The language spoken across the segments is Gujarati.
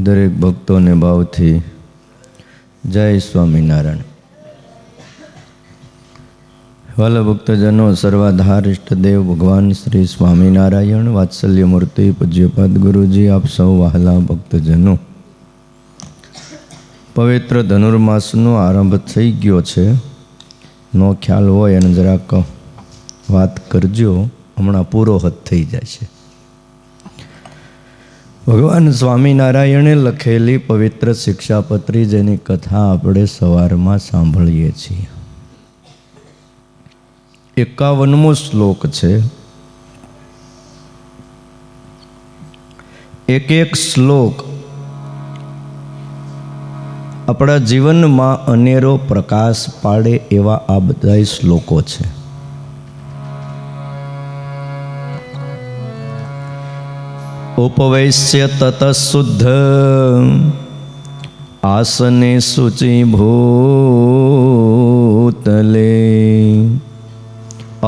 દરેક ભક્તોને ભાવથી જય સ્વામિનારાયણ. વાલા ભક્તજનો, સર્વાધાર ઇષ્ટદેવ ભગવાન શ્રી સ્વામિનારાયણ, વાત્સલ્ય મૂર્તિ પૂજ્યપાદ ગુરુજી, આપ સૌ વહાલા ભક્તજનો, પવિત્ર ધનુર્માસનો આરંભ થઈ ગયો છે. નો ખ્યાલ હોય અને જરાક વાત કરજો, હમણાં પૂરો હદ થઈ જાય છે. ભગવાન સ્વામિનારાયણે લખેલી પવિત્ર શિક્ષાપત્રી, જેની કથા આપણે સવારમાં સાંભળીએ છીએ. 51મો શ્લોક છે. એક એક શ્લોક આપણા જીવનમાં અનેરો પ્રકાશ પાડે એવા આ બધા શ્લોકો છે. ઉપવૈશ્ય તત શુદ્ધ આસને શુચિ ભૂતલે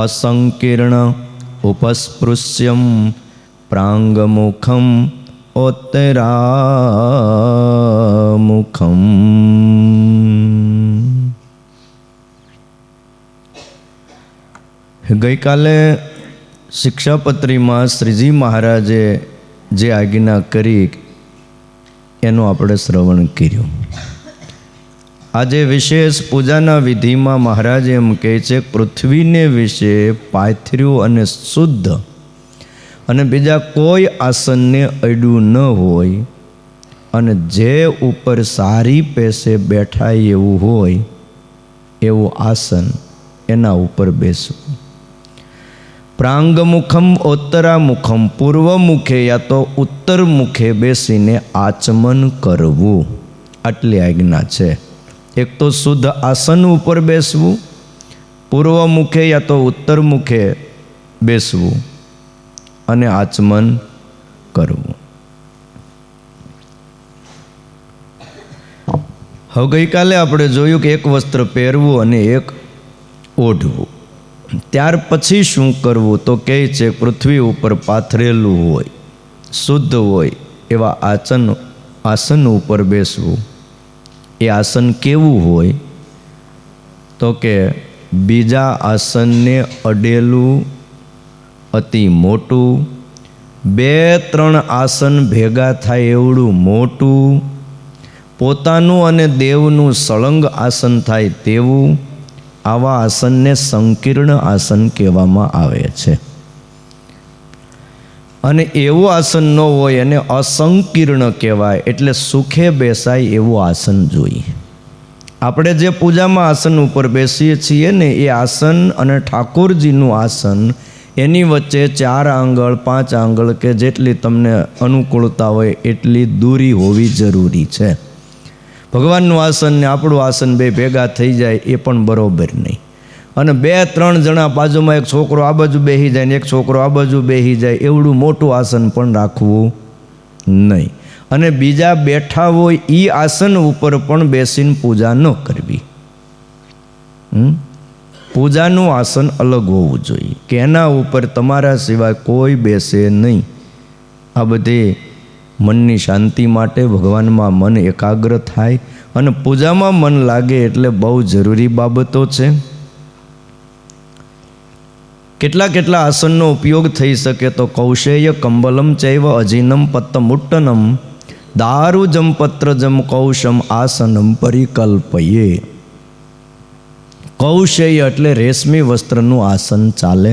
અસંકીર્ણ ઉપસ્પૃશ્યમ પ્રાંગમુખમ ઉત્તરામુખમ. ગઈકાલે શિક્ષાપત્રીમાં શ્રીજી મહારાજે જે આજ્ઞા કરી એનું આપણે શ્રવણ કર્યું. આજે વિશેષ પૂજાના વિધિમાં મહારાજ એમ કહે છે, પૃથ્વીને વિશે પાથર્યું અને શુદ્ધ અને બીજા કોઈ આસનને અડ્યું ન હોય અને જે ઉપર સારી પેસે બેઠા એવું હોય એવું આસન, એના ઉપર બેસવું. પ્રાંગમુખમ ઉત્તરામુખમ, પૂર્વ મુખે યા તો ઉત્તર મુખે બેસીને આચમન કરવું, આટલી આજ્ઞા છે. એક તો શુદ્ધ આસન ઉપર બેસવું, પૂર્વ મુખે યા તો ઉત્તર મુખે બેસવું અને આચમન કરવું. હવે ગઈકાલે આપણે જોયું કે એક વસ્ત્ર પહેરવું અને એક ઓઢવું. ત્યાર પછી શું કરવું તો કહે છે, પૃથ્વી ઉપર પાથરેલું હોય, શુદ્ધ હોય એવા આસન ઉપર બેસવું. એ આસન કેવું હોય તો કે બીજા આસનને અડેલું, અતિ મોટું, 2-3 આસન ભેગા થાય એવડું મોટું, પોતાનું અને દેવનું સળંગ આસન થાય તેવું, આવા આસનને સંકીર્ણ આસન કહેવામાં આવે છે. અને એવું આસન ન હોય એને અસંકીર્ણ કહેવાય, એટલે સુખે બેસાય એવું આસન જોઈએ. આપણે જે પૂજામાં આસન ઉપર બેસીએ છીએ ને, એ આસન અને ઠાકોરજીનું આસન, એની વચ્ચે 4 આંગળ 5 આંગળ કે જેટલી તમને અનુકૂળતા હોય એટલી દૂરી હોવી જરૂરી છે. ભગવાનનું આસન ને આપણું આસન બે ભેગા થઈ જાય એ પણ બરોબર નહીં. અને 2-3 જણા બાજુમાં, એક છોકરો આ બાજુ બેસી જાય ને એક છોકરો આ બાજુ બેસી જાય, એવડું મોટું આસન પણ રાખવું નહીં. અને બીજા બેઠા હોય એ આસન ઉપર પણ બેસીને પૂજા ન કરવી. પૂજાનું આસન અલગ હોવું જોઈએ કે એના ઉપર તમારા સિવાય કોઈ બેસે નહીં. આ બધી મનની શાંતિ માટે, ભગવાનમાં મન એકાગ્ર થાય અને પૂજામાં મન લાગે એટલે બહુ જરૂરી બાબતો છે. કેટલા આસનનો ઉપયોગ થઈ શકે તો કૌશેય કંબલમ ચૈવ અજીનમ પત્તમુટ્ટનમ દારુજમ પત્રજમ કૌશમ આસનમ પરિકલ્પયે. કૌશેય એટલે રેશમી વસ્ત્રનું આસન ચાલે.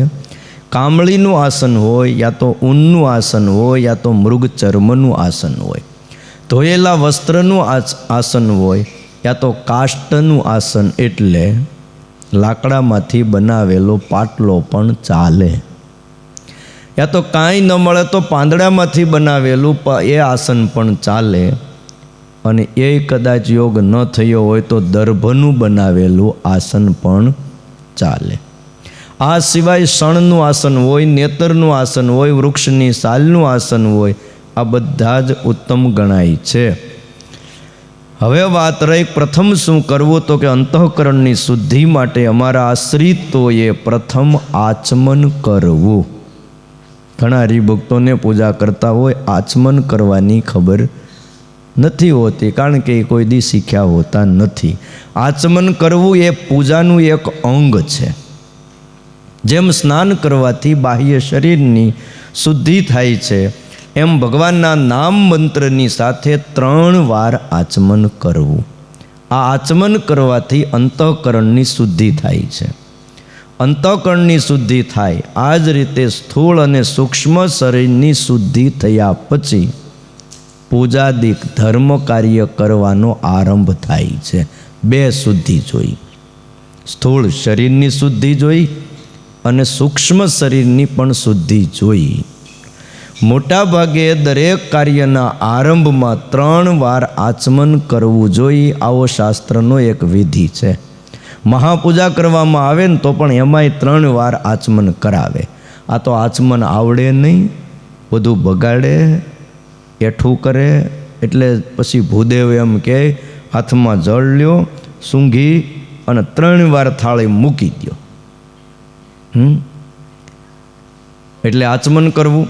કામળીનું આસન હોય, યા તો ઊનનું આસન હોય, યા તો મૃગ ચર્મનું આસન હોય. ધોયેલા વસ્ત્રનું આસન હોય, યા તો કાષ્ટનું આસન એટલે લાકડામાંથી બનાવેલો પાટલો પણ ચાલે. યા તો કાંઈ ન મળે તો પાંદડામાંથી બનાવેલું એ આસન પણ ચાલે. અને એ કદાચ યોગ ન થયો હોય તો દર્ભનું બનાવેલું આસન પણ ચાલે. આ સિવાય શણનું આસન હોય, નેતરનું આસન હોય, વૃક્ષની સાલનું આસન હોય, આ બધા જ ઉત્તમ ગણાય છે. હવે વાત રહી પ્રથમ શું કરવું તો કે અંતઃકરણની શુદ્ધિ માટે અમારા આશ્રિતોએ પ્રથમ આચમન કરવું. ઘણા હરિભક્તોને પૂજા કરતા હોય આચમન કરવાની ખબર નથી હોતી, કારણ કે એ કોઈ દી શીખ્યા હોતા નથી. આચમન કરવું એ પૂજાનું એક અંગ છે. જેમ સ્નાન કરવાથી બાહ્ય શરીરની શુદ્ધિ થાય છે, એમ ભગવાનના નામ મંત્રની સાથે 3 વાર આચમન કરવું. આ આચમન કરવાથી અંતઃકરણની શુદ્ધિ થાય છે. અંતઃકરણની શુદ્ધિ થાય, આ જ રીતે સ્થૂળ અને સૂક્ષ્મ શરીરની શુદ્ધિ થયા પછી પૂજાદિક ધર્મ કાર્ય કરવાનો આરંભ થાય છે. 2 શુદ્ધિ જોઈ, સ્થૂળ શરીરની શુદ્ધિ જોઈ અને સૂક્ષ્મ શરીરની પણ શુદ્ધિ જોઈ. મોટા ભાગે દરેક કાર્યના આરંભમાં 3 વાર આચમન કરવું જોઈએ, આવો શાસ્ત્રનો એક વિધિ છે. મહાપૂજા કરવામાં આવે ને તો પણ એમાંય 3 વાર આચમન કરાવે. આ તો આચમન આવડે નહીં, બધું બગાડે, એઠું કરે. એટલે પછી ભૂદેવ એમ કહે, હાથમાં જળ લ્યો, સૂંઘી અને 3 વાર થાળી મૂકી દો. એટલે આચમન કરવું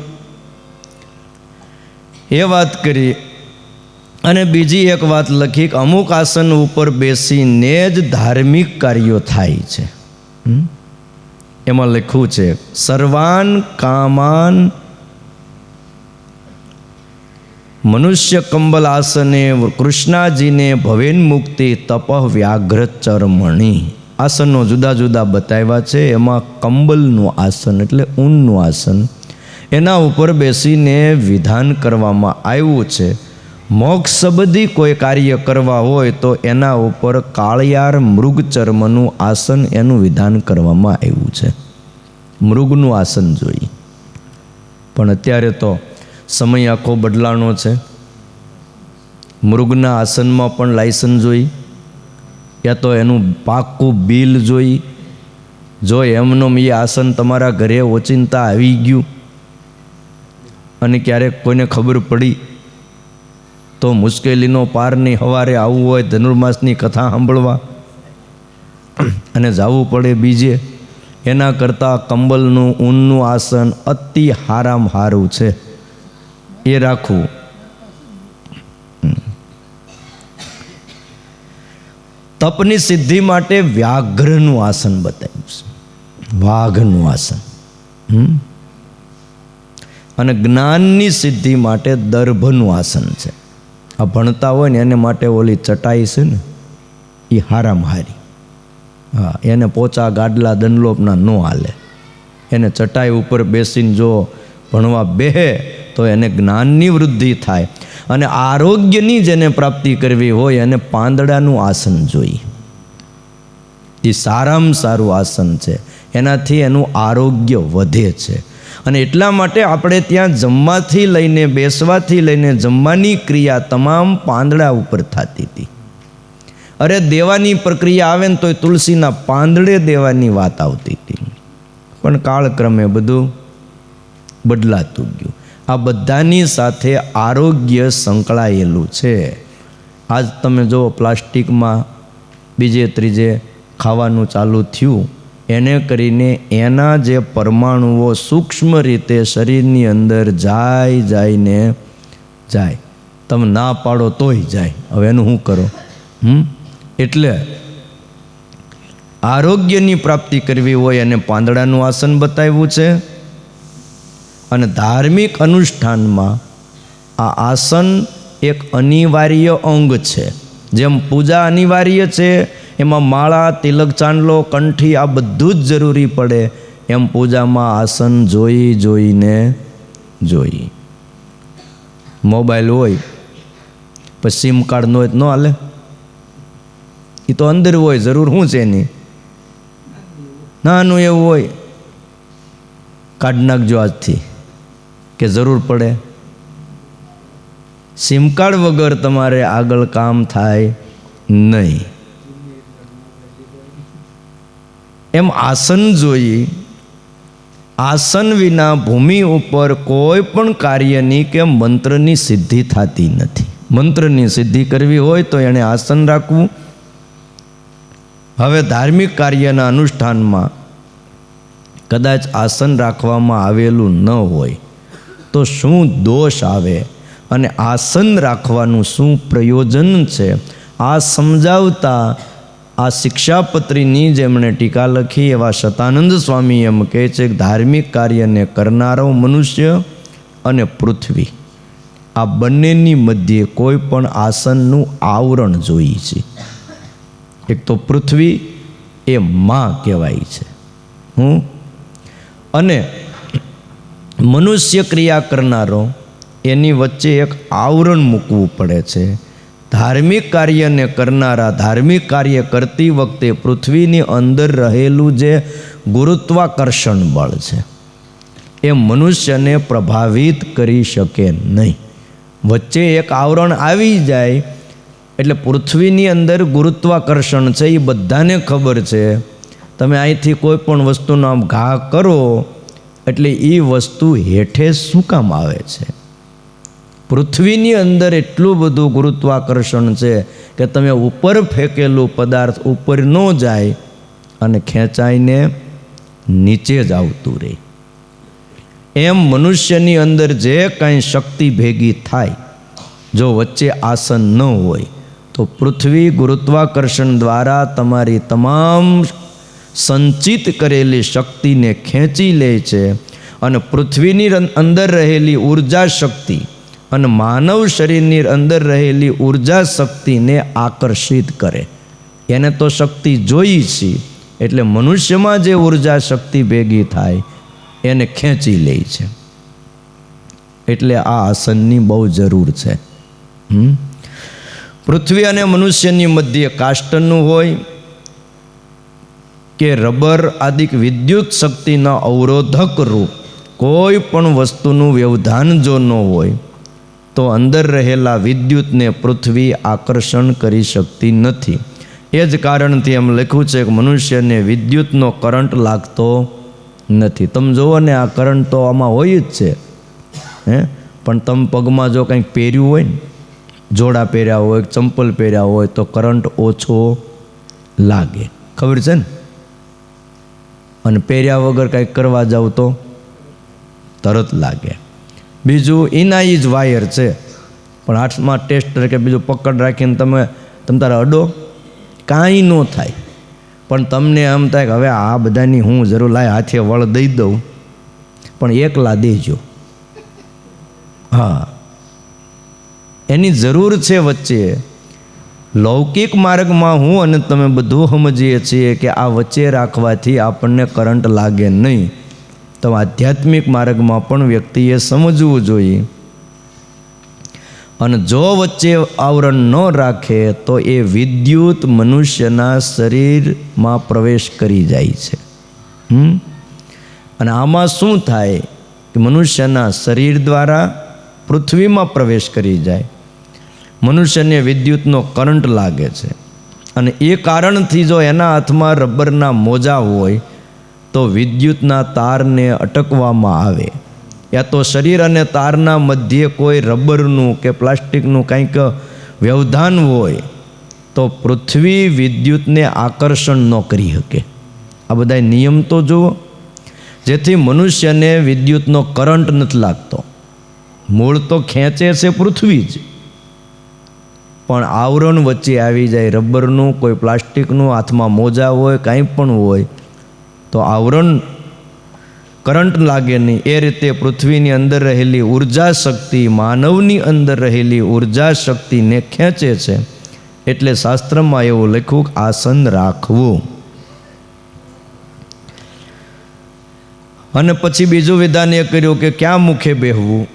એ વાત કરી. અને બીજી એક વાત લખી કે અમુક આસન ઉપર બેસીને જ ધાર્મિક કાર્યો થાય છે. એમાં લખ્યું છે, સર્વાન કામાન મનુષ્ય કંબલ આસને કૃષ્ણાજીને ભવેન મુક્તિ તપઃ વ્યાઘ્ર ચરમણી. આસનો જુદા જુદા બતાવ્યા છે. એમાં કંબલનું આસન એટલે ઊનનું આસન, એના ઉપર બેસીને વિધાન કરવામાં આવ્યું છે. મોક્ષ સંબંધી કોઈ કાર્ય કરવા હોય તો એના ઉપર કાળિયાર મૃગ ચર્મનું આસન, એનું વિધાન કરવામાં આવ્યું છે. મૃગનું આસન જોઈએ. પણ અત્યારે તો સમય આખો બદલાણો છે. મૃગના આસનમાં પણ લાયસન્સ જોઈ, યા તો એનું પાક્કું બિલ જોઈ. જો એમનો એ આસન તમારા ઘરે ઓચિંતા આવી ગયું અને ક્યારેક કોઈને ખબર પડી તો મુશ્કેલીનો પાર નહીં. સવારે આવવું હોય ધનુર્માસની કથા સાંભળવા અને જવું પડે બીજે, એના કરતાં કંબલનું ઊનનું આસન અતિ હારામાં હારું છે, એ રાખવું. તપની સિદ્ધિ માટે વ્યાઘ્રનું આસન બતાવ્યું છે, વાઘનું આસન. અને જ્ઞાનની સિદ્ધિ માટે દર્ભનું આસન છે. આ ભણતા હોય ને એને માટે ઓલી ચટાઈ છે ને, એ હારામાં હારી. હા, એને પોચા ગાડલા દંડલોપના ન હાલે. એને ચટાઈ ઉપર બેસીને જો ભણવા બેહે તો એને જ્ઞાનની વૃદ્ધિ થાય. અને આરોગ્યની જેને પ્રાપ્તિ કરવી હોય એને પાંદડાનું આસન જોઈએ. એ સારામાં સારું આસન છે, એનાથી એનું આરોગ્ય વધે છે. અને એટલા માટે આપણે ત્યાં જમવાથી લઈને બેસવાથી લઈને જમવાની ક્રિયા તમામ પાંદડા ઉપર થતી હતી. અરે દેવાની પ્રક્રિયા આવે ને તો તુલસીના પાંદડે દેવાની વાત આવતી હતી. પણ કાળક્રમે બધું બદલાતું ગયું. આ બધાની સાથે આરોગ્ય સંકળાયેલું છે. આજ તમે જો પ્લાસ્ટિકમાં બીજે ત્રીજે ખાવાનું ચાલુ થયું, એને કરીને એના જે પરમાણુઓ સૂક્ષ્મ રીતે શરીરની અંદર જાય. તમે ના પાડો તોય જાય. હવે એનું શું કરો? એટલે આરોગ્યની પ્રાપ્તિ કરવી હોય એને પાંદડાનું આસન બતાવ્યું છે. અને ધાર્મિક અનુષ્ઠાનમાં આ આસન એક અનિવાર્ય અંગ છે. જેમ પૂજા અનિવાર્ય છે, એમાં માળા, તિલક, ચાંદલો, કંઠી આ બધું જ જરૂરી પડે, એમ પૂજામાં આસન જોઈને. મોબાઈલ હોય પછી સિમ કાર્ડ ન હોય તો ન હાલે. એ તો અંદર હોય, જરૂર શું છે એની? નાનું એવું હોય, કાઢી નાખજો આજથી, કે જરૂર પડે. સિમ કાર્ડ વગર તમારે આગળ કામ થાય નહીં. એમ આસન જોઈ. આસન વિના ભૂમિ ઉપર કોઈ પણ કાર્યની કે મંત્રની સિદ્ધિ થતી નથી. મંત્રની સિદ્ધિ કરવી હોય તો એણે આસન રાખવું. હવે ધાર્મિક કાર્યના અનુષ્ઠાનમાં કદાચ આસન રાખવામાં આવેલું ન હોય તો શું દોષ આવે? અને આસન રાખવાનું શું પ્રયોજન છે આ સમજાવતા આ શિક્ષાપત્રીની જેમણે ટીકા લખી એવા શતાનંદ સ્વામી એમ કહે છે કે ધાર્મિક કાર્યને કરનારો મનુષ્ય અને પૃથ્વી આ બંનેની મધ્યે કોઈ પણ આસનનું આવરણ જોઈએ છે. એક તો પૃથ્વી એ માં કહેવાય છે અને મનુષ્ય ક્રિયા કરનારો એની વચ્ચે એક આવરણ મૂકવું પડે છે. ધાર્મિક કાર્યને કરનારા ધાર્મિક કાર્ય કરતી વખતે પૃથ્વીની અંદર રહેલું જે ગુરુત્વાકર્ષણ બળ છે એ મનુષ્યને પ્રભાવિત કરી શકે નહીં. વચ્ચે એક આવરણ આવી જાય એટલે પૃથ્વીની અંદર ગુરુત્વાકર્ષણ છે એ બધાને ખબર છે. તમે અહીંથી કોઈ પણ વસ્તુનો આમ ઘા કરો એટલે એ વસ્તુ હેઠે શું કામ આવે છે? પૃથ્વીની અંદર એટલું બધું ગુરુત્વાકર્ષણ છે કે તમે ઉપર ફેંકેલું પદાર્થ ઉપર ન જાય અને ખેંચાઈને નીચે જ આવતું રહે. એમ મનુષ્યની અંદર જે કાંઈ શક્તિ ભેગી થાય જો વચ્ચે આસન ન હોય તો પૃથ્વી ગુરુત્વાકર્ષણ દ્વારા તમારી તમામ સંચિત કરેલી શક્તિને ખેંચી લે છે અને પૃથ્વીની અંદર રહેલી ઉર્જા શક્તિ અને માનવ શરીરની અંદર રહેલી ઉર્જા શક્તિને આકર્ષિત કરે. એને તો શક્તિ જોઈ છે એટલે મનુષ્યમાં જે ઉર્જા શક્તિ ભેગી થાય એને ખેંચી લે છે. એટલે આ આસનની બહુ જરૂર છે. પૃથ્વી અને મનુષ્યની મધ્યે કાષ્ટનું હોય કે રબર આદિક વિદ્યુત શક્તિના અવરોધક રૂપ કોઈ પણ વસ્તુનું વ્યવધાન જો ન હોય તો અંદર રહેલા વિદ્યુતને પૃથ્વી આકર્ષણ કરી શકતી નથી. એ જ કારણથી એમ લખ્યું છે કે મનુષ્યને વિદ્યુતનો કરંટ લાગતો નથી. તમે જુઓ ને આ કરંટ તો આમાં હોય જ છે પણ તમે પગમાં જો કંઈક પહેર્યું હોય ને જોડા પહેર્યા હોય ચંપલ પહેર્યા હોય તો કરંટ ઓછો લાગે, ખબર છે ને? અને પહેર્યા વગર કંઈક કરવા જાવ તો તરત લાગે. બીજું એના જ વાયર છે પણ હાથમાં ટેસ્ટર કે બીજું પકડ રાખીને તમે તારે અડો કાંઈ ન થાય. પણ તમને એમ થાય કે હવે આ બધાની હું જરૂર લાય હાથે વળ દઈ દઉં, પણ એકલા દેજો. હા, એની જરૂર છે. વચ્ચે લૌકિક માર્ગમાં હું અને તમે બધું સમજીએ છીએ કે આ વચ્ચે રાખવાથી આપણને કરંટ લાગે નહીં. તો આધ્યાત્મિક માર્ગમાં પણ વ્યક્તિએ સમજવું જોઈએ. અને જો વચ્ચે આવરણ ન રાખે તો એ વિદ્યુત મનુષ્યના શરીરમાં પ્રવેશ કરી જાય છે. અને આમાં શું થાય કે મનુષ્યના શરીર દ્વારા પૃથ્વીમાં પ્રવેશ કરી જાય, મનુષ્યને વિદ્યુતનો કરંટ લાગે છે. અને એ કારણથી જો એના હાથમાં રબરના મોજા હોય તો વિદ્યુતના તારને અટકવામાં આવે, યા તો શરીર અને તારના મધ્યે કોઈ રબરનું કે પ્લાસ્ટિકનું કંઈક વ્યવધાન હોય તો પૃથ્વી વિદ્યુતને આકર્ષણ ન કરી શકે. આ બધા નિયમ તો જુઓ, જેથી મનુષ્યને વિદ્યુતનો કરંટ નથી લાગતો. મૂળ તો ખેંચે છે પૃથ્વી જ, પણ આવરણ વચ્ચે આવી જાય રબરનું, કોઈ પ્લાસ્ટિકનું, હાથમાં મોજા હોય, કાંઈ પણ હોય તો આવરણ કરંટ લાગે નહીં. એ રીતે પૃથ્વીની અંદર રહેલી ઉર્જા શક્તિ માનવની અંદર રહેલી ઉર્જા શક્તિને ખેંચે છે. એટલે શાસ્ત્રમાં એવું લખ્યું કે આસન રાખવું. અને પછી બીજું વિધાન એ કર્યું કે ક્યાં મુખે બેસવું?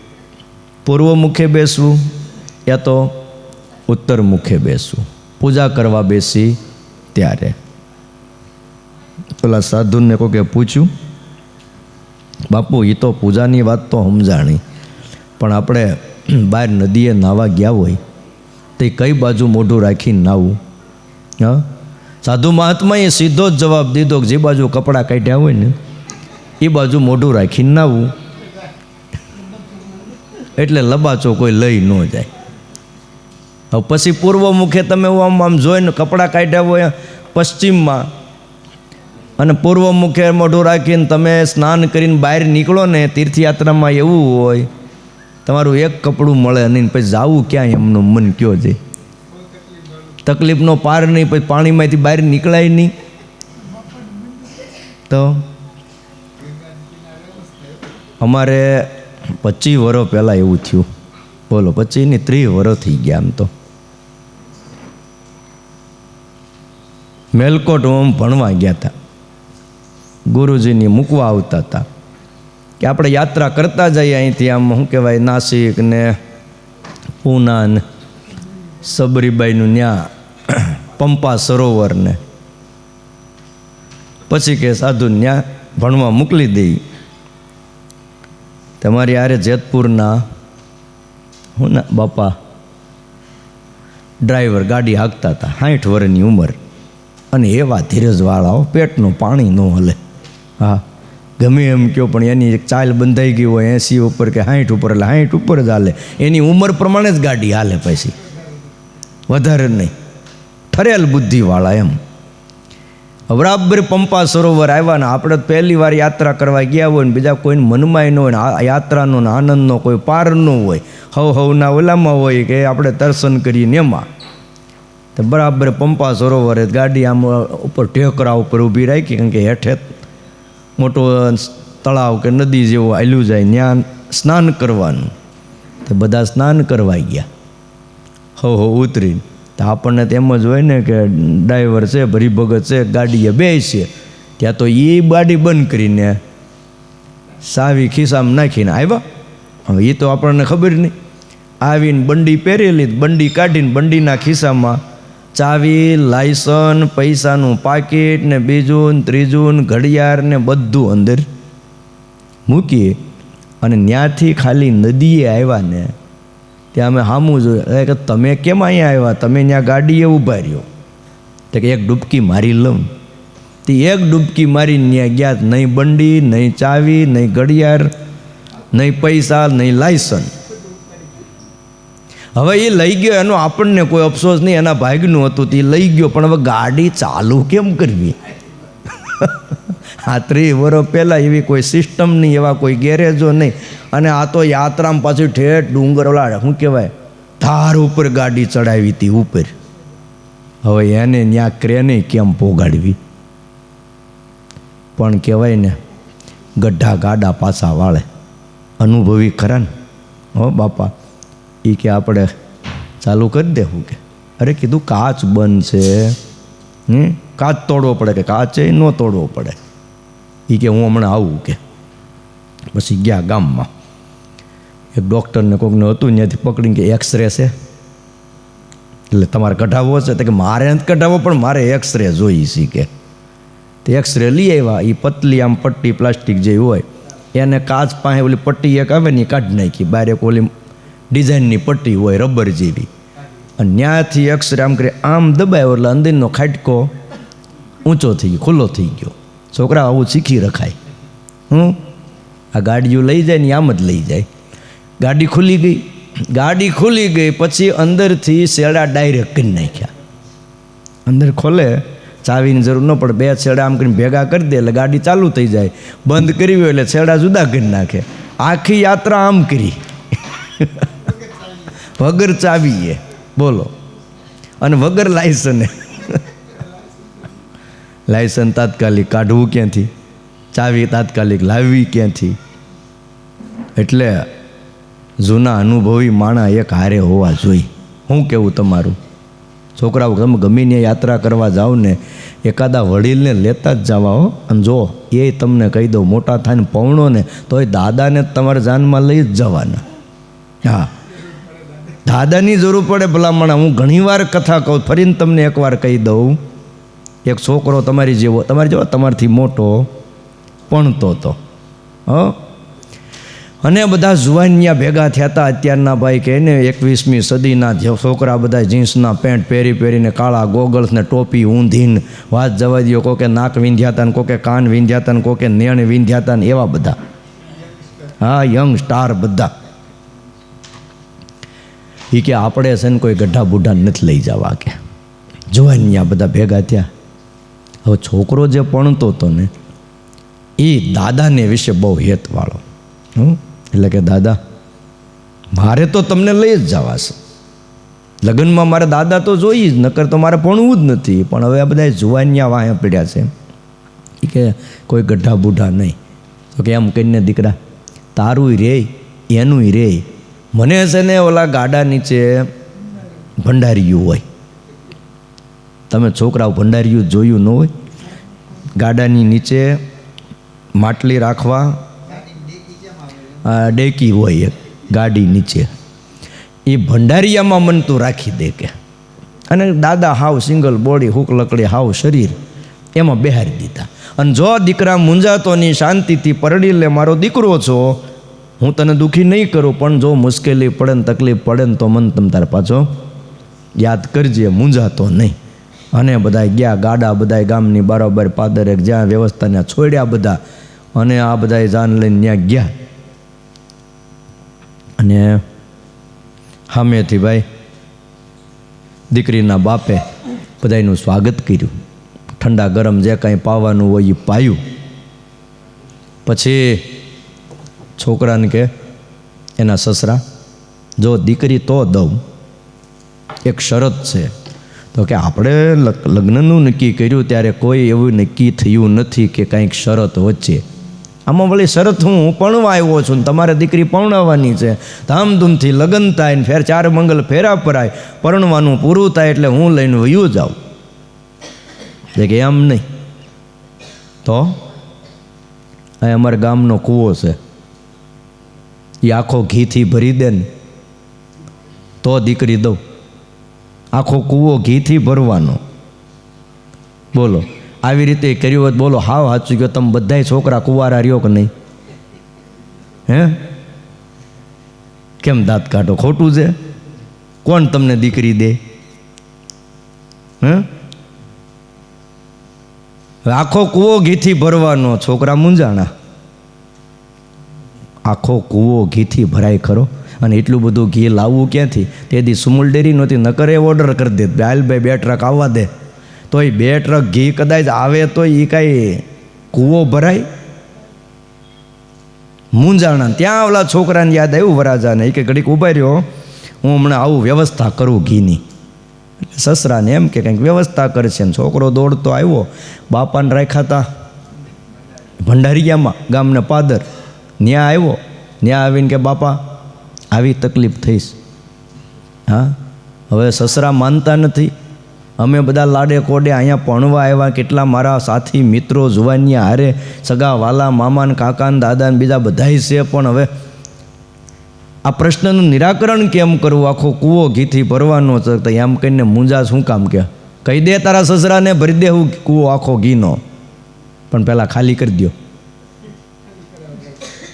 પૂર્વ મુખે બેસવું યા તો ઉત્તર મુખે બેસવું. પૂજા કરવા બેસી ત્યારે પેલા સાધુને કોકે પૂછ્યું, બાપુ એ તો પૂજાની વાત તો સમજાણી, પણ આપણે બહાર નદીએ નાહવા ગયા હોય તો કઈ બાજુ મોઢું રાખીને નાહવું? હા, સાધુ મહાત્માએ સીધો જ જવાબ દીધો કે જે બાજુ કપડાં કાઢ્યા હોય ને એ બાજુ મોઢું રાખીને નાહવું, એટલે લબાચો કોઈ લઈ ન જાય. હવે પછી પૂર્વ મુખે તમે આમ જોઈને કપડાં કાઢ્યા હોય પશ્ચિમમાં અને પૂર્વ મુખે મોઢું રાખીને તમે સ્નાન કરીને બહાર નીકળો ને તીર્થયાત્રામાં એવું હોય તમારું એક કપડું મળે નહીં, પછી જાવું ક્યાં એમનું મન કયો છે? તકલીફનો પાર નહીં, પછી પાણીમાંથી બહાર નીકળાય નહીં. તો અમારે 25 વર્ષ પહેલાં એવું થયું. બોલો, 25 નહીં 30 વર્ષ થઈ ગયા. આમ તો મેલકોટ ઓમ ભણવા ગયા હતા. ગુરુજીની મૂકવા આવતા હતા કે આપણે યાત્રા કરતા જઈએ અહીંથી, આમ શું કહેવાય, નાસિક ને પૂના ને સબરીબાઈનું ત્યાં પંપા સરોવર ને પછી કે સાધુ ત્યાં ભણવા મોકલી દઈ. તમારી આરે જેતપુરના હું ના બાપા ડ્રાઈવર ગાડી હાંકતા હતા, 60 વર્ષની ઉંમર, અને એવા ધીરજવાળાઓ, પેટનું પાણી ન હલે. હા, ગમે એમ કહો, પણ એની એક ચાલ બંધાઈ ગઈ હોય 80 ઉપર કે 60 ઉપર, એટલે 60 ઉપર જ હાલે. એની ઉંમર પ્રમાણે જ ગાડી હાલે, પછી વધારે નહીં. ઠરેલ બુદ્ધિવાળા એમ. બરાબર પંપા સરોવર આવ્યા ને આપણે પહેલી વાર યાત્રા કરવા ગયા હોય ને બીજા કોઈને મનમાં ન હોય ને આ યાત્રાનો ને આનંદનો કોઈ પાર ન હોય, હવના ઓલામાં હોય કે આપણે દર્શન કરીને એમાં. તો બરાબર પંપા સરોવરે ગાડી આમ ઉપર ટેકરા ઉપર ઊભી રાખી, કારણ કે હેઠે મોટો તળાવ કે નદી જેવું હાલ્યું જાય, ત્યાં સ્નાન કરવાનું. તો બધા સ્નાન કરવા ગયા. ઉતરીને તો આપણને તો એમ જ હોય ને કે ડ્રાઈવર છે, ભરીભગત છે, ગાડીએ બેસે, ત્યાં તો એ ગાડી બંધ કરીને સાવી ખિસ્સામાં નાખીને આવ્યા. હવે એ તો આપણને ખબર નહીં. આવીને બંડી પહેરેલી, બંડી કાઢીને બંડીના ખિસ્સામાં ચાવી, લાયસન, પૈસાનું પાકીટ ને બીજું ને ત્રીજું ને ઘડિયાળ ને બધું અંદર મૂકીએ અને ત્યાંથી ખાલી નદીએ આવ્યા ને ત્યાં અમે સામું જોયું કે તમે કેમ અહીંયા આવ્યા, તમે ત્યાં ગાડીએ ઊભા રહ્યો. તો કે એક ડૂબકી મારી લઉં. તે એક ડૂબકી મારીને ત્યાં ગયા. નહીં બંડી, નહીં ચાવી, નહીં ઘડિયાળ, નહીં પૈસા, નહીં લાયસન. હવે એ લઈ ગયો, એનો આપણને કોઈ અફસોસ નહીં, એના ભાગનું હતું તે લઈ ગયો. પણ હવે ગાડી ચાલુ કેમ કરવી? 30 વર્ષ પહેલાં એવી કોઈ સિસ્ટમ નહીં, એવા કોઈ ગેરેજો નહીં. અને આ તો યાત્રામાં પાછું ઠેઠ ડુંગર ઓલા શું કહેવાય ધાર ઉપર ગાડી ચડાવી હતી ઉપર. હવે એને ત્યાં ક્રેને કેમ પોગાડવી? પણ કહેવાય ને ગઢા ગાડા પાછા વાળે. અનુભવી ખરા ને? હો બાપા, એ કે આપણે ચાલુ કરી દેવું કે અરે કીધું કાચ બંધ છે, કાચ તોડવો પડે કે કાચે ન તોડવો પડે. એ કે હું હમણાં આવું કે. પછી ગયા ગામમાં, એક ડૉક્ટરને કોઈકને હતું ત્યાંથી પકડીને કે એક્સરે છે એટલે તમારે કઢાવવો છે? તો કે મારે નથી કઢાવવો, પણ મારે એક્સરે જોઈ છે કે. તે એક્સરે લઈ આવ્યા. એ પતલી આમ પટ્ટી પ્લાસ્ટિક જેવી હોય એને કાચ પાસે ઓલી પટ્ટી એક આવે ને એ કાઢી નાખી, બહાર એક ઓલી ડિઝાઇનની પટ્ટી હોય રબર જેવી, અને ત્યાંથી એક્સરે આમ કરી આમ દબાયો એટલે અંદરનો ખાટકો ઊંચો થઈ ગયો, ખુલ્લો થઈ ગયો. છોકરા આવું શીખી રખાય. આ ગાડીઓ લઈ જાય ને આમ જ લઈ જાય. ગાડી ખુલી ગઈ. ગાડી ખુલી ગઈ પછી અંદરથી શેડા ડાયરેક્ટ કરી નાખ્યા. અંદર ખોલે, ચાવીની જરૂર ન પડે, 2 છેડા આમ કરીને ભેગા કરી દે એટલે ગાડી ચાલુ થઈ જાય. બંધ કરી હોય એટલે છેડા જુદા કરી નાખે. આખી યાત્રા આમ કરી વગર ચાવીએ, બોલો, અને વગર લાયસને. લાયસન તાત્કાલિક કાઢવું ક્યાંથી? ચાવી તાત્કાલિક લાવવી ક્યાંથી? એટલે જૂના અનુભવી માણા એક હારે હોવા જોઈએ. શું કહેવું તમારું? છોકરાઓ તમે ગમે ત્યાં યાત્રા કરવા જાઓ ને એકાદા વડીલને લેતા જ જવા હો. અને જો એ તમને કહી દઉં, મોટા થાય ને પૌણો ને તો એ દાદાને તમારે જાનમાં લઈ જ જવાના. હા, દાદાની જરૂર પડે ભલામણા. હું ઘણીવાર કથા કહું, ફરીને તમને એકવાર કહી દઉં. એક છોકરો તમારી જેવો તમારથી મોટો ભણતો હતો, અને બધા જુવાનિયા ભેગા થયા હતા. અત્યારના ભાઈ કે ને 21મી સદીના છોકરા બધા જીન્સના પેન્ટ પહેરીને કાળા ગોગલ્સ ને ટોપી ઊંધીને વાત જવા દો. કોકે નાક વીંધ્યા હતા ને કોકે કાન વીંધ્યા હતા ને કોકે નેણ વીંધ્યા હતા ને એવા બધા. હા, યંગ સ્ટાર બધા. એ કે આપણે છે ને કોઈ ગઢા બુઢા નથી લઈ જવા કે. જુવાનિયા બધા ભેગા થયા. હવે છોકરો જે ભણતો હતો ને એ દાદાને વિશે બહુ હેતવાળો. એટલે કે દાદા મારે તો તમને લઈ જ જવાશે. લગ્નમાં મારા દાદા તો જોઈ જ, નકર તો મારે ભણવું જ નથી. પણ હવે આ બધા જુવાનિયા વાહે પડ્યા છે એ કે કોઈ ગઢા બુઢા નહીં. તો કે એમ કહીને દીકરા તારું રે એનું રે. મને છે ને ઓલા ગાડા નીચે ભંડારીયું હોય, તમે છોકરાઓ ભંડારીયું જોયું ન હોય? ગાડાની નીચે માટલી રાખવા ડેકી હોય એક ગાડી નીચે, એ ભંડારિયામાં મન તું રાખી દે કે. અને દાદા હાવ સિંગલ બોડી, હુક લકડી હાવ શરીર, એમાં બેહારી દીધા. અને જો દીકરા મૂંઝાતોની શાંતિથી પરડી લે, મારો દીકરો છો, હું તને દુઃખી નહીં કરું, પણ જો મુશ્કેલી પડે ને તકલીફ પડે ને તો મન તમ તારે પાછો યાદ કરજે, મૂંઝાતો નહીં. અને બધા ગયા, ગાડા બધા ગામની બરાબર પાદર જ્યાં વ્યવસ્થાને છોડ્યા બધા, અને આ બધા જાન લઈને ત્યાં ગયા. અને સામેથી ભાઈ દીકરીના બાપે બધાનું સ્વાગત કર્યું, ઠંડા ગરમ જે કાંઈ પાવાનું હોય એ પાયું. પછી છોકરાને કે એના સસરા, જો દીકરી તો દઉં, એક શરત છે. તો કે આપણે લગ્નનું નક્કી કર્યું ત્યારે કોઈ એવું નક્કી થયું નથી કે કાંઈક શરત વચ્ચે. આમાં વળી શરત હું પરણવા આવ્યો છું ને તમારે દીકરી પરણાવવાની છે, ધામધૂમથી લગ્ન થાય ને ફેર 4 મંગલ ફેરા પરાય, પરણવાનું પૂરું થાય એટલે હું લઈને વયું જાઉં. કે એમ નહીં તો આ અમારા ગામનો કૂવો છે, એ આખો ઘીથી ભરી દે ને તો દીકરી દઉં. આખો કૂવો ઘીથી ભરવાનો. બોલો આવી રીતે કર્યું હોત, બોલો હાવ સાચું ગયો, તમે બધાય છોકરા કુંવારા રહ્યો કે નહીં? હે કેમ દાંત કાઢો? ખોટું છે? કોણ તમને દીકરી દે? હે આખો કૂવો ઘીથી ભરવાનો. છોકરા મૂંઝાણા, આખો કૂવો ઘીથી ભરાય ખરો? અને એટલું બધું ઘી લાવવું ક્યાંથી? તેથી સુમુલ ડેરી નહોતી, નકર એ ઓર્ડર કરી દે, હાલ ભાઈ 2 ટ્રક આવવા દે. તો એ 2 ટ્રક ઘી કદાચ આવે તો એ કાંઈ કૂવો ભરાય? મૂંઝાણા. ત્યાં ઓલા છોકરાને યાદ આવ્યું વરાજાને, એ કે ઘડીક ઊભા રહ્યો, હું હમણાં આવું વ્યવસ્થા કરું ઘીની. સસરાને એમ કે કંઈક વ્યવસ્થા કરશે. ને છોકરો દોડતો આવ્યો, બાપાને રાખ્યા હતા ભંડારિયામાં ગામને પાદર, ત્યાં આવ્યો. ત્યાં આવીને કે બાપા આવી તકલીફ થઈશ. હા હવે સસરા માનતા નથી, અમે બધા લાડે કોડે અહીંયા ભણવા આવ્યા, કેટલા મારા સાથી મિત્રો જુવાનિયા હારે, સગા વાલા મામા ને કાકા ને દાદા ને બીજા બધાય છે, પણ હવે આ પ્રશ્નનું નિરાકરણ કેમ કરવું? આખો કૂવો ઘીથી ભરવાનો છે. તો એમ કહીને મૂંઝા શું કામ? કે કહી દે તારા સસરાને ભરી દે હું કૂવો આખો ઘીનો, પણ પહેલાં ખાલી કરી દો.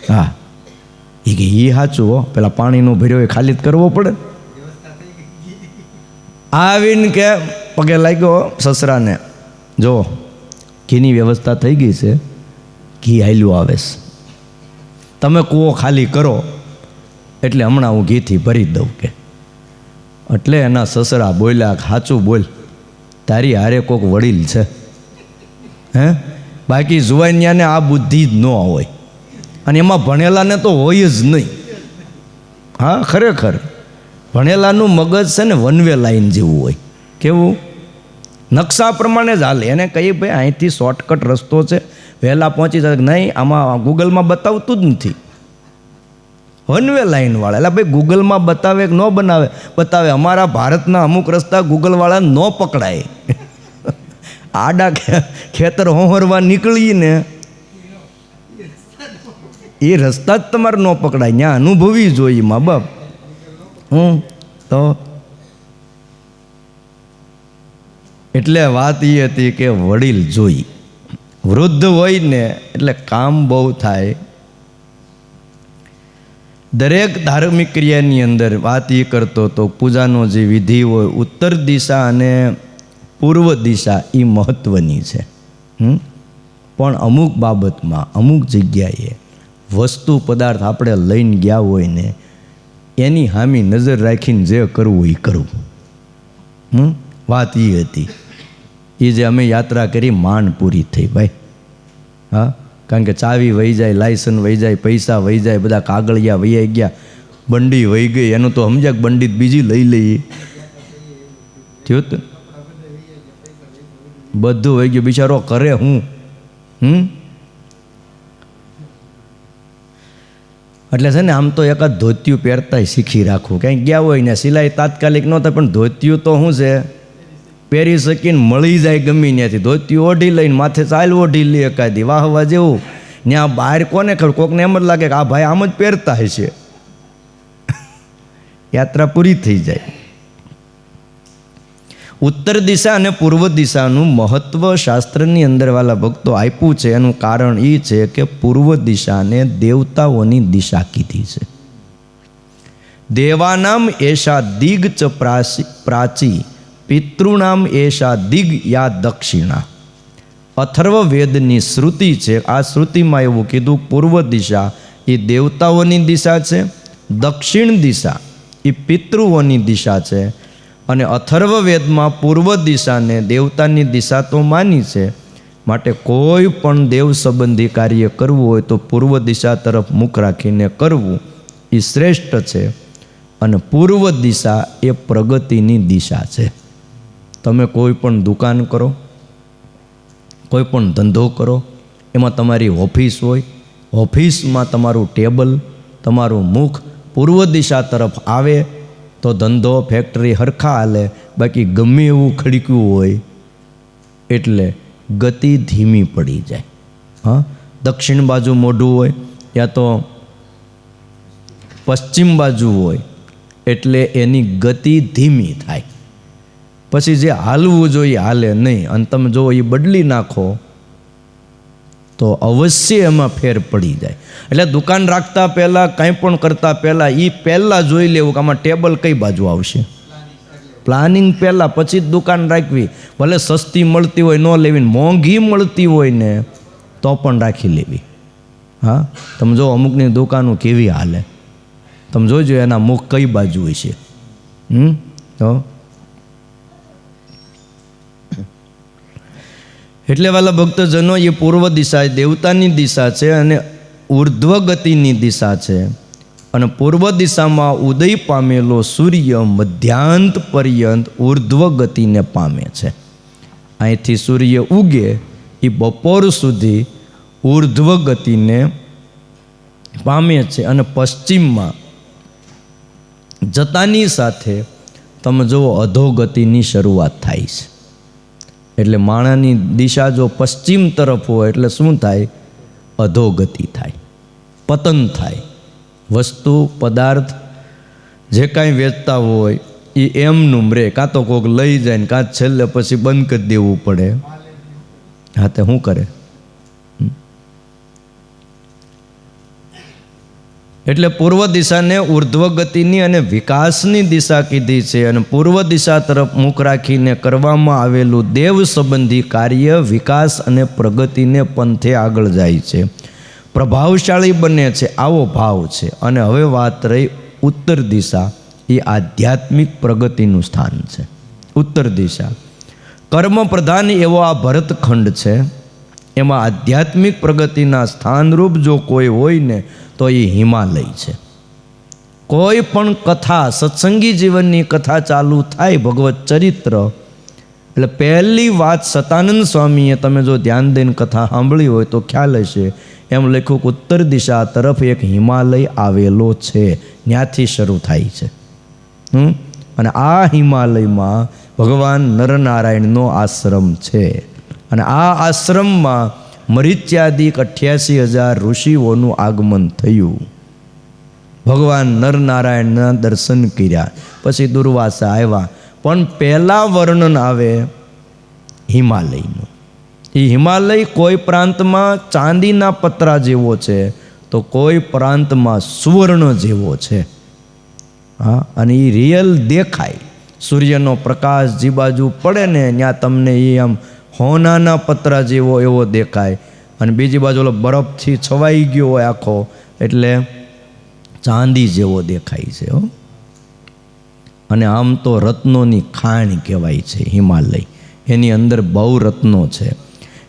હા એ કે એ સાચું હો, પેલા પાણીનો ભર્યો એ ખાલી જ કરવો પડે. આવીને કે પગે લાગ્યો સસરાને, જો ઘીની વ્યવસ્થા થઈ ગઈ છે, ઘી હાલ્યું આવે છે, તમે કૂવો ખાલી કરો એટલે હમણાં હું ઘીથી ભરી દઉં. કે એટલે એના સસરા બોલ્યા, સાચું બોલ, તારી હારે કોક વડીલ છે. હે બાકી જુવાનિયાને આ બુદ્ધિ જ ન હોય, અને એમાં ભણેલાને તો હોય જ નહીં. હા ખરેખર ભણેલાનું મગજ છે ને વનવે લાઈન જેવું હોય. કેવું? નકશા પ્રમાણે જ હાલે. એને કહીએ ભાઈ અહીંથી શોર્ટકટ રસ્તો છે, વહેલા પહોંચી જાય. નહીં, આમાં ગૂગલમાં બતાવતું જ નથી. વનવે લાઈનવાળા એટલે ભાઈ ગૂગલમાં બતાવે કે ન બનાવે બતાવે. અમારા ભારતના અમુક રસ્તા ગૂગલવાળા ન પકડાય. આડા ખેતર હોહરવા નીકળીને એ રસ્તા જ તમારે ન પકડાય, ત્યાં અનુભવી જોઈએ મા બાપ. તો એટલે વાત એ હતી કે વડીલ જોઈ. વૃદ્ધ હોય ને એટલે કામ બહુ થાય. દરેક ધાર્મિક ક્રિયાની અંદર વાત એ કરતો તો પૂજાનો જે વિધિ હોય, ઉત્તર દિશા અને પૂર્વ દિશા એ મહત્ત્વની છે. પણ અમુક બાબતમાં અમુક જગ્યાએ વસ્તુ પદાર્થ આપણે લઈને ગયા હોય ને એની સામી નજર રાખીને જે કરવું એ કરવું. વાત એ હતી. એ જે અમે યાત્રા કરી માંડ પૂરી થઈ ભાઈ. હા કારણ કે ચાવી વહી જાય, લાયસન્સ વહી જાય, પૈસા વહી જાય, બધા કાગળિયા વહી ગયા, બંડી વહી ગઈ, એનું તો સમજ્યા બંડી બીજી લઈ લઈએ થયું તો બધું વહી ગયું, બિચારો કરે હું. એટલે છે ને આમ તો એકાદ ધોતિયું પહેરતાય શીખી રાખવું, ક્યાંય ગયા હોય ને સિલાઈ તાત્કાલિક ન થાય, પણ ધોતિયું તો શું છે પહેરી શકીને મળી જાય ગમે ત્યાંથી. ધોતિયું ઓઢી લઈને માથે ચાલ ઓઢી લે એકાદી વાહવા જેવું. ત્યાં બહાર કોને ખબર, કોકને એમ જ લાગે કે આ ભાઈ આમ જ પહેરતા હશે, યાત્રા પૂરી થઈ જાય. ઉત્તર દિશા અને પૂર્વ દિશાનું મહત્વ શાસ્ત્રની અંદર વાલા ભક્તો આપ્યું છે. એનું કારણ એ છે કે પૂર્વ દિશાને દેવતાઓની દિશા કીધી છે. દેવાનામ એશા દિગ ચ પ્રાચી પિતૃનામ એશા દિગ યા દક્ષિણા. અથર્વ વેદની શ્રુતિ છે. આ શ્રુતિમાં એવું કીધું પૂર્વ દિશા એ દેવતાઓની દિશા છે, દક્ષિણ દિશા એ પિતૃઓની દિશા છે. અને અથર્વ વેદમાં પૂર્વ દિશાને દેવતાની દિશા તો માની છે. માટે કોઈ પણ દેવ સંબંધી કાર્ય કરવું હોય તો પૂર્વ દિશા તરફ મુખ રાખીને કરવું એ શ્રેષ્ઠ છે. અને પૂર્વ દિશા એ પ્રગતિની દિશા છે. તમે કોઈ પણ દુકાન કરો, કોઈ પણ ધંધો કરો, એમાં તમારી ઓફિસ હોય, ઓફિસમાં તમારું ટેબલ, તમારું મુખ પૂર્વ દિશા તરફ આવે તો ધંધો ફેક્ટરી હરખા હાલે. બાકી ગમે એવું ખડક્યું હોય એટલે ગતિ ધીમી પડી જાય. હા, દક્ષિણ બાજુ મોઢું હોય યા તો પશ્ચિમ બાજુ હોય એટલે એની ગતિ ધીમી થાય. પછી જે હાલવું જોઈએ હાલે નહીં. અને તમે જો એ બદલી નાખો તો અવશ્ય એમાં ફેર પડી જાય. એટલે દુકાન રાખતા પહેલાં, કંઈ પણ કરતાં પહેલાં એ પહેલાં જોઈ લેવું કે આમાં ટેબલ કઈ બાજુ આવશે. પ્લાનિંગ પહેલાં, પછી જ દુકાન રાખવી. ભલે સસ્તી મળતી હોય ન લેવી, મોંઘી મળતી હોય ને તો પણ રાખી લેવી. હા, તમે જો અમુકની દુકાનો કેવી હાલે, તમે જોજો એના મુખ કઈ બાજુ હોય છે. તો એટલે વાલા ભક્તજનો એ પૂર્વ દિશા દેવતાની દિશા છે અને ઉર્ધ્વ ગતિની દિશા છે. અને પૂર્વ દિશામાં ઉદય પામેલો સૂર્ય મધ્યાંત પર્યંત ઉર્ધ્વ ગતિને પામે છે. અહીંથી સૂર્ય ઉગે એ બપોર સુધી ઉર્ધ્વ ગતિને પામે છે. અને પશ્ચિમમાં જતાની સાથે તમે જુઓ અધોગતિની શરૂઆત થાય છે. એટલે માણાની દિશા જો પશ્ચિમ તરફ હોય એટલે શું થાય? અધોગતિ થાય, પતન થાય. વસ્તુ પદાર્થ જે કાંઈ વેચતા હોય એ એમનું રે, કાં તો કોઈક લઈ જાય ને કાં છેલ્લે પછી બંધ કરી દેવું પડે. હા, તે શું કરે? એટલે પૂર્વ દિશાને ઉર્ધ્વ ગતિની અને વિકાસની દિશા કીધી છે. અને પૂર્વ દિશા તરફ મુખ રાખીને કરવામાં આવેલું દેવ સંબંધી કાર્ય વિકાસ અને પ્રગતિને પંથે આગળ જાય છે, પ્રભાવશાળી બને છે, આવો ભાવ છે. અને હવે વાત રહી ઉત્તર દિશા, એ આધ્યાત્મિક પ્રગતિનું સ્થાન છે. ઉત્તર દિશા કર્મ પ્રધાન એવો આ ભરતખંડ છે. એમાં આધ્યાત્મિક પ્રગતિના સ્થાનરૂપ જો કોઈ હોય ને તો એ હિમાલય છે. કોઈ પણ કથા, સત્સંગી જીવનની કથા ચાલુ થાય, ભગવત ચરિત્ર, એટલે પહેલી વાત સતાનંદ સ્વામીએ, તમે જો ધ્યાન દઈને કથા સાંભળી હોય તો ખ્યાલ હશે, એમ લખ્યું કે ઉત્તર દિશા તરફ એક હિમાલય આવેલો છે, ત્યાંથી શરૂ થાય છે. અને આ હિમાલયમાં ભગવાન નરનારાયણનો આશ્રમ છે. અને આ આશ્રમમાં મરીચ્યાદિક 88,000 ઋષિઓનું આગમન થયું. ભગવાન નરનારાયણના દર્શન કર્યા, પછી દુર્વાસા આવ્યા. પણ પહેલાં વર્ણન આવે હિમાલયનું. એ હિમાલય કોઈ પ્રાંતમાં ચાંદીના પતરા જેવો છે તો કોઈ પ્રાંતમાં સુવર્ણ જેવો છે. હા, અને એ રિયલ દેખાય. સૂર્યનો પ્રકાશ જે બાજુ પડે ને ત્યાં તમને એ આમ હોનાના પતરા જેવો એવો દેખાય. અને બીજી બાજુ ઓલો બરફથી છવાઈ ગયો હોય આખો, એટલે ચાંદી જેવો દેખાય છે. અને આમ તો રત્નોની ખાણ કહેવાય છે હિમાલય. એની અંદર બહુ રત્નો છે.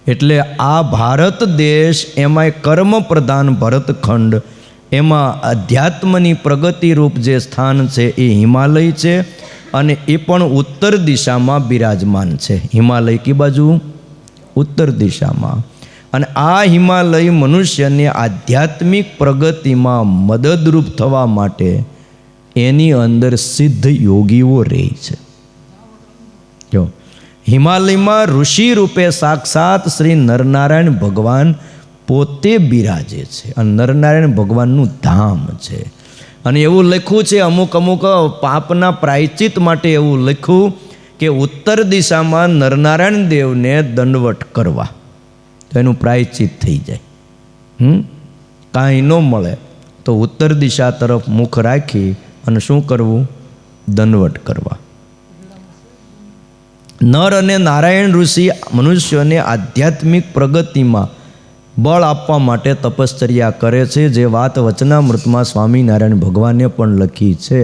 એટલે આ ભારત દેશ, એમાંય કર્મ પ્રધાન ભરતખંડ, એમાં અધ્યાત્મની પ્રગતિરૂપ જે સ્થાન છે એ હિમાલય છે, અને એ પણ ઉત્તર દિશામાં બિરાજમાન છે. હિમાલય કી બાજુ? ઉત્તર દિશામાં. અને આ હિમાલય મનુષ્યને આધ્યાત્મિક પ્રગતિમાં મદદરૂપ થવા માટે એની અંદર સિદ્ધ યોગીઓ રહે છે. જો હિમાલયમાં ઋષિ રૂપે સાક્ષાત શ્રી નરનારાયણ ભગવાન પોતે બિરાજે છે, અને નરનારાયણ ભગવાનનું ધામ છે. અને એવું લખ્યું છે, અમુક અમુક પાપના પ્રાયચિત માટે એવું લખ્યું કે ઉત્તર દિશામાં નરનારાયણ દેવને દંડવટ કરવા, તો એનું પ્રાયચિત થઈ જાય. કાંઈ ન મળે તો ઉત્તર દિશા તરફ મુખ રાખી અને શું કરવું? દંડવટ કરવા. નર અને નારાયણ ઋષિ મનુષ્યોને આધ્યાત્મિક પ્રગતિમાં બળ આપવા માટે તપશ્ચર્યા કરે છે. જે વાત વચનામૃતમાં સ્વામિનારાયણ ભગવાને પણ લખી છે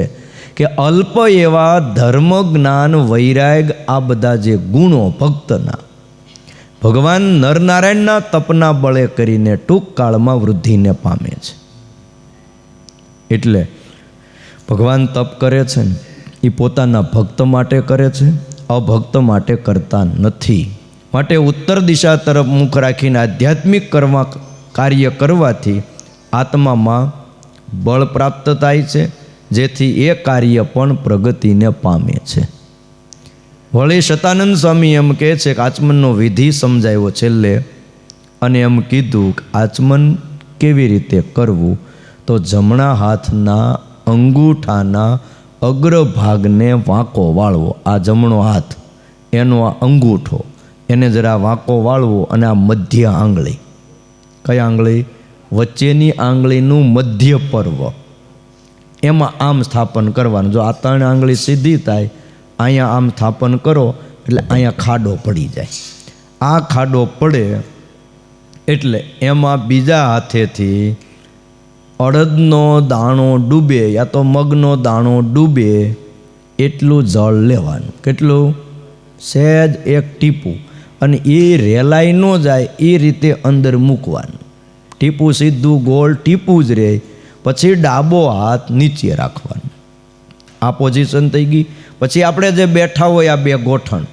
કે અલ્પ એવા ધર્મ, જ્ઞાન, વૈરાગ, આ બધા જે ગુણો ભક્તના ભગવાન નરનારાયણના તપના બળે કરીને ટૂંક કાળમાં વૃદ્ધિને પામે છે. એટલે ભગવાન તપ કરે છે ને એ પોતાના ભક્ત માટે કરે છે, અભક્ત માટે કરતા નથી. માટે ઉત્તર દિશા તરફ મુખ રાખીને આધ્યાત્મિક કાર્ય કરવાથી આત્મામાં બળ પ્રાપ્ત થાય છે, જેથી એ કાર્ય પણ પ્રગતિને પામે છે. વળી શતાનંદ સ્વામી એમ કહે છે કે આચમનનો વિધિ સમજાવ્યો છેલ્લે, અને એમ કીધું કે આચમન કેવી રીતે કરવું? તો જમણા હાથના અંગૂઠાના અગ્રભાગને વાંકો વાળવો. આ જમણો હાથ, એનો આ અંગૂઠો, એને જરા વાંકો વાળવો, અને આ મધ્ય આંગળી, કઈ આંગળી? વચ્ચેની આંગળીનું મધ્ય પર્વ, એમાં આમ સ્થાપન કરવાનું. જો આ 3 આંગળી સીધી થાય, અહીંયા આમ સ્થાપન કરો એટલે અહીંયા ખાડો પડી જાય. આ ખાડો પડે એટલે એમાં બીજા હાથેથી અડદનો દાણો ડૂબે યા તો મગનો દાણો ડૂબે એટલું જળ લેવાનું. કેટલું? સહેજ એક ટીપું. અને એ રેલાઈ ન જાય એ રીતે અંદર મૂકવાનું. ટીપું સીધું ગોળ ટીપું જ રહે. પછી ડાબો હાથ નીચે રાખવાનો. આ પોઝિશન થઈ ગઈ. પછી આપણે જે બેઠા હોય આ 2 ગોઠણ,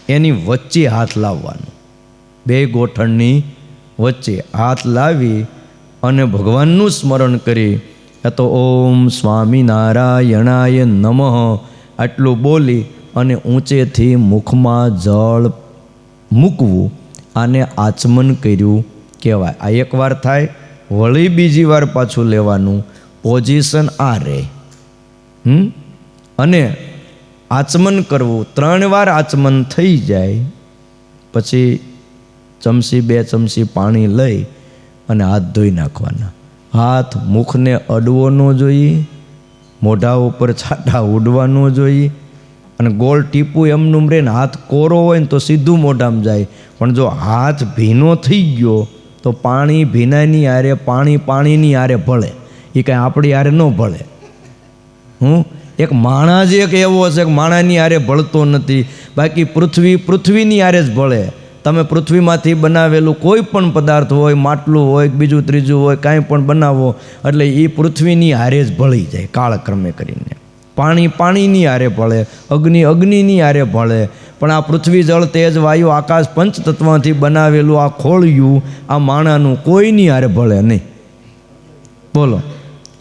એની વચ્ચે હાથ લાવવાનો. 2 ગોઠણની વચ્ચે હાથ લાવી અને ભગવાનનું સ્મરણ કરી, તો ઓમ સ્વામિનારાયણાય નમઃ આટલું બોલી અને ઊંચેથી મુખમાં જળ મૂકવું. આને આચમન કર્યું કહેવાય. આ એકવાર થાય, વળી બીજી વાર પાછું લેવાનું. પોઝિશન આ રહે. અને આચમન કરવું. 3 વાર આચમન થઈ જાય પછી ચમચી 2 ચમચી પાણી લઈ અને હાથ ધોઈ નાખવાના. હાથ મુખને અડવો ન જોઈએ, મોઢા ઉપર છાંટા ઉડવા ન જોઈએ. અને ગોળ ટીપું એમનું રહે ને હાથ કોરો હોય ને તો સીધું મોઢામાં જાય. પણ જો હાથ ભીનો થઈ ગયો તો પાણી ભીનાની હારે, પાણી પાણીની હારે ભળે. એ કાંઈ આપણી હારે ન ભળે. એક માણસ એક એવો છે કે માણાની હારે ભળતો નથી, બાકી પૃથ્વીની હારે જ ભળે. તમે પૃથ્વીમાંથી બનાવેલું કોઈ પણ પદાર્થ હોય, માટલું હોય, બીજું ત્રીજું હોય, કાંઈ પણ બનાવો એટલે એ પૃથ્વીની હારે જ ભળી જાય કાળક્રમે કરીને. પાણી પાણીની હારે ભળે, અગ્નિ અગ્નિની હારે ભળે. પણ આ પૃથ્વી, જળ, તેજ, વાયુ, આકાશ પંચતત્વથી બનાવેલું આ ખોળિયું, આ માણાનું કોઈની હારે ભળે નહીં. બોલો,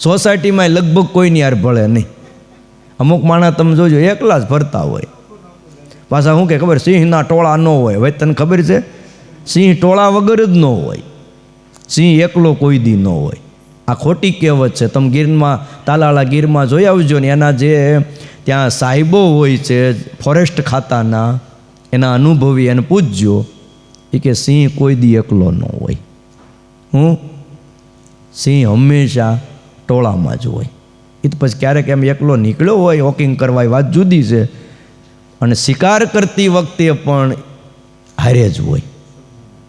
સોસાયટીમાં લગભગ કોઈની હારે ભળે નહીં. અમુક માણા તમે જોજો એકલા જ ભરતા હોય. પાછા શું કે ખબર, સિંહના ટોળા ન હોય. હવે તને ખબર છે, સિંહ ટોળા વગર જ ન હોય. સિંહ એકલો કોઈ દી ન હોય. આ ખોટી કહેવત છે. તમે ગીરમાં, તાલાળા ગીરમાં જોઈ આવજો ને, એના જે ત્યાં સાહેબો હોય છે ફોરેસ્ટ ખાતાના, એના અનુભવી, એને પૂછજો. એ કે સિંહ કોઈ દી એકલો ન હોય. સિંહ હંમેશા ટોળામાં જ હોય. એ તો પછી ક્યારેક એમ એકલો નીકળ્યો હોય વોકિંગ કરવા, વાત જુદી છે. અને શિકાર કરતી વખતે પણ હારે જ હોય,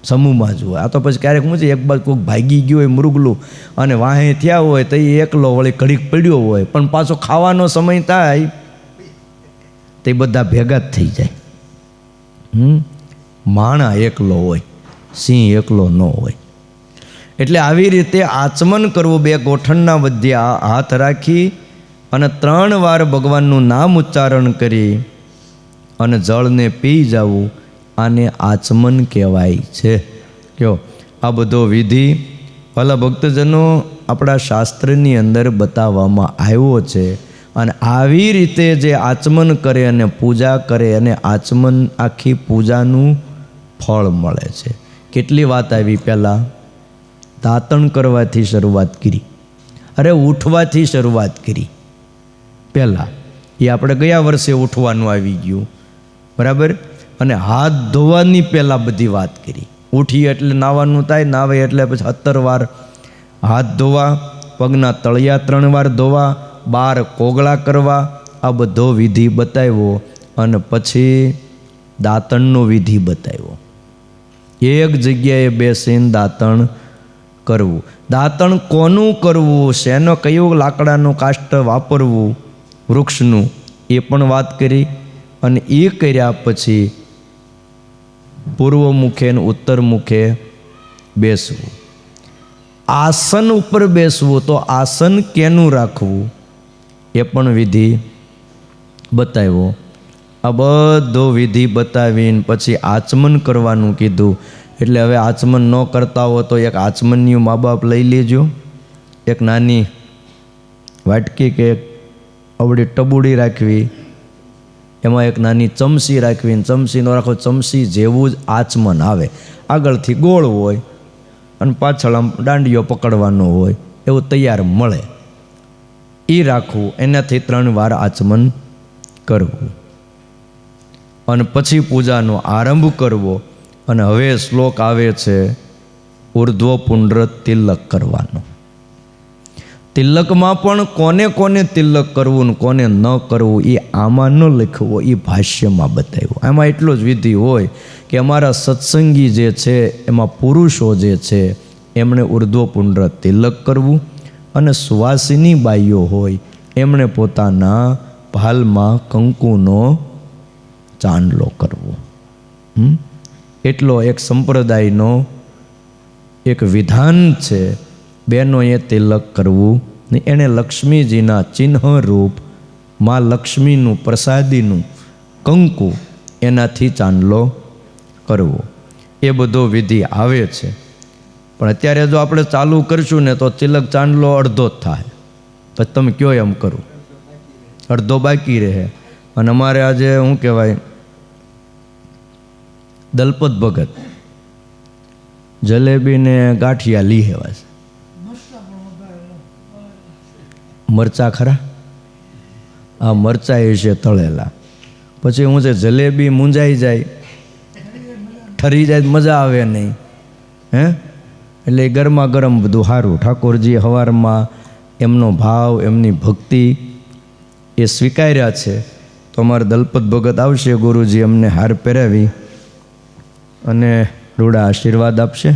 સમૂહમાં જ હોય. આ તો પછી ક્યારેક શું છે, એક બાજુ કોઈક ભાગી ગયું હોય મૃગલું અને વાહે થયા હોય તો એ એકલો વળી ઘડીક પડ્યો હોય, પણ પાછો ખાવાનો સમય થાય તે બધા ભેગા જ થઈ જાય. માણા એકલો હોય, સિંહ એકલો ન હોય. એટલે આવી રીતે આચમન કરવું, બે ગોઠણના વચ્ચે હાથ રાખી અને 3 વાર ભગવાનનું નામ ઉચ્ચારણ કરી અને જળને પી જવું, આને આચમન કહેવાય છે. કયો આ બધો વિધિ ભલા ભક્તજનો આપણા શાસ્ત્રની અંદર બતાવવામાં આવ્યો છે. અને આવી રીતે જે આચમન કરે અને પૂજા કરે અને આચમન આખી પૂજાનું ફળ મળે છે. કેટલી વાત આવી, પહેલાં દાંતણ કરવાથી શરૂઆત કરી, અરે ઉઠવાથી શરૂઆત કરી પહેલાં, એ આપણે ગયા વર્ષે ઉઠવાનું આવી ગયું, બરાબર. અને હાથ ધોવાની પહેલાં બધી વાત કરી. ઉઠી એટલે નાવાનું થાય, નાવે એટલે પછી 17 વાર હાથ ધોવા, પગના તળિયા 3 વાર ધોવા, 12 કોગળા કરવા, આ બધો વિધિ બતાવ્યો. અને પછી દાંતણનો વિધિ બતાવ્યો. એક જગ્યાએ બેસીને દાંતણ કરવું. દાંતણ કોનું કરવું, શેનો કયું લાકડાનું કાષ્ટ વાપરવું વૃક્ષનું, એ પણ વાત કરી. અને એ કર્યા પછી પૂર્વ મુખે ને ઉત્તર મુખે બેસવું. આસન ઉપર બેસવું, તો આસન કેનું રાખવું એ પણ વિધિ બતાવ્યો. આ બધો વિધિ બતાવીને પછી આચમન કરવાનું કીધું. એટલે હવે આચમન ન કરતા હો તો એક આચમનની મા બાપ લઈ લેજો. એક નાની વાટકી કે અવળી ટબુડી રાખવી, એમાં એક નાની ચમચી રાખવી, ચમચી ન રાખો, ચમચી જેવું જ આચમન આવે. આગળથી ગોળ હોય અને પાછળ આમ દાંડીઓ પકડવાનો હોય, એવું તૈયાર મળે, એ રાખવું. એનાથી 3 વાર આચમન કરવું અને પછી પૂજાનો આરંભ કરવો. અને હવે શ્લોક આવે છે ઉર્ધ્વ પુંડ્ર તિલક કરવાનો. તિલકમાં પણ કોને કોને તિલક કરવું ને કોને ન કરવું એ આમાં ન લખવું, એ ભાષ્યમાં બતાવ્યું. આમાં એટલો જ વિધિ હોય કે અમારા સત્સંગી જે છે એમાં પુરુષો જે છે એમણે ઉર્ધ્વપુંડ્ર તિલક કરવું, અને સુવાસિની બાઈઓ હોય એમણે પોતાના ભાલમાં કંકુનો ચાંદલો કરવો. એટલો એક સંપ્રદાયનો એક વિધાન છે. બહેનોએ તિલક કરવું ને એણે લક્ષ્મીજીના ચિહ્ન રૂપ માં લક્ષ્મીનું પ્રસાદીનું કંકુ એનાથી ચાંદલો કરવો. એ બધો વિધિ આવે છે. પણ અત્યારે જો આપણે ચાલુ કરશું ને તો તિલક ચાંદલો અડધો જ થાય. પછી તમે કયો એમ કરું, અડધો બાકી રહે. અને અમારે આજે શું કહેવાય, દલપત ભગત જલેબી ને ગાંઠિયા લઈ આવ્યા છે. મરચા ખરા, આ મરચા એ છે તળેલા. પછી હું છે જલેબી મૂંઝાઈ જાય, ઠરી જાય, મજા આવે નહીં. એટલે ગરમા ગરમ બધું સારું. ઠાકોરજી સવારમાં એમનો ભાવ, એમની ભક્તિ એ સ્વીકાર્યા છે. તો અમારા દલપત ભગત આવશે, ગુરુજી અમને હાર પહેરાવી અને રૂડા આશીર્વાદ આપશે.